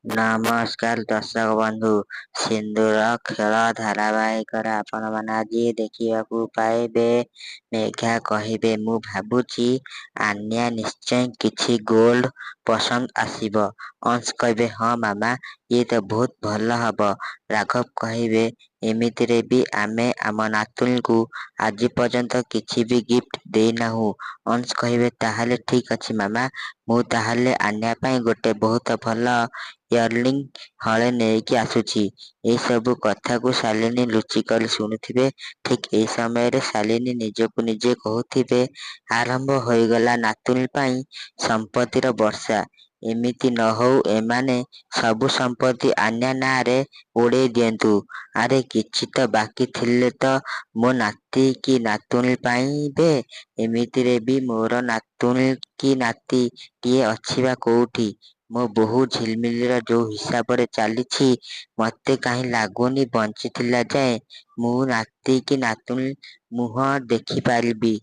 ନମସ୍କାର ଦର୍ଶକ ବନ୍ଧୁ, ସିନ୍ଦୁର ଖେଳ ଧାରାବାହିକରେ ଆପଣମାନେ ଆଜି ଦେଖିବାକୁ ପାଇବେ। ମେଘା କହିବେ ମୁଁ ଭାବୁଛି ଆନ୍ୟା ନିଶ୍ଚୟ କିଛି ଗୋଲ୍ଡ ପସନ୍ଦ ଆସିବ। ଅଂଶ କହିବେ ହଁ ମାମା, ଇଏ ତ ବହୁତ ଭଲ ହବ। ରାଘବ କହିବେ ଏମିତିରେ ବି ଆମେ ଆମ ନାତୁଣୀକୁ ଆଜି ପର୍ଯ୍ୟନ୍ତ କିଛି ବି ଗିଫ୍ଟ ଦେଇନାହୁଁ। ଅଂଶ କହିବେ ତାହେଲେ ଠିକ ଅଛି ମାମା, ମୁଁ ତାହେଲେ ଆନ୍ୟା ପାଇଁ ଗୋଟେ ବହୁତ ଭଲ ଇୟରଲିଂ ହଳେ ନେଇକି ଆସୁଛି। ଏଇ ସବୁ କଥାକୁ ଶାଲିନୀ ଲୁଚିକରି ଶୁଣୁଥିବେ। ଠିକ ଏଇ ସମୟରେ ଶାଲିନୀ ନିଜକୁ ନିଜେ କହୁଥିବେ, ଆରମ୍ଭ ହୋଇଗଲା ନାତୁଣୀ ପାଇଁ ସମ୍ପତ୍ତିର ବର୍ଷା। ଏମିତି ନ ହଉ, ଏମାନେ ସବୁ ସମ୍ପତ୍ତି ଆନ୍ୟା ନାଁରେ ଉଡ଼େଇ ଦିଅନ୍ତୁ। ଆରେ କିଛି ତ ବାକି ଥିଲେ ତ ମୋ ନାତି କି ନାତୁଣୀ ପାଇବେ। ଏମିତିରେ ବି ମୋର ନାତୁଣୀ କି ନାତି ଟିଏ ଅଛି ବା କୋଉଠି। ମୋ ବୋହୂ ଝିଲମିଲିର ଯୋଉ ହିସାବରେ ଚାଲିଛି, ମତେ କାହିଁ ଲାଗୁନି ବଞ୍ଚିଥିଲା ଯାଏ ମୁଁ ନାତି କି ନାତୁଣୀ ମୁହଁ ଦେଖିପାରିବି।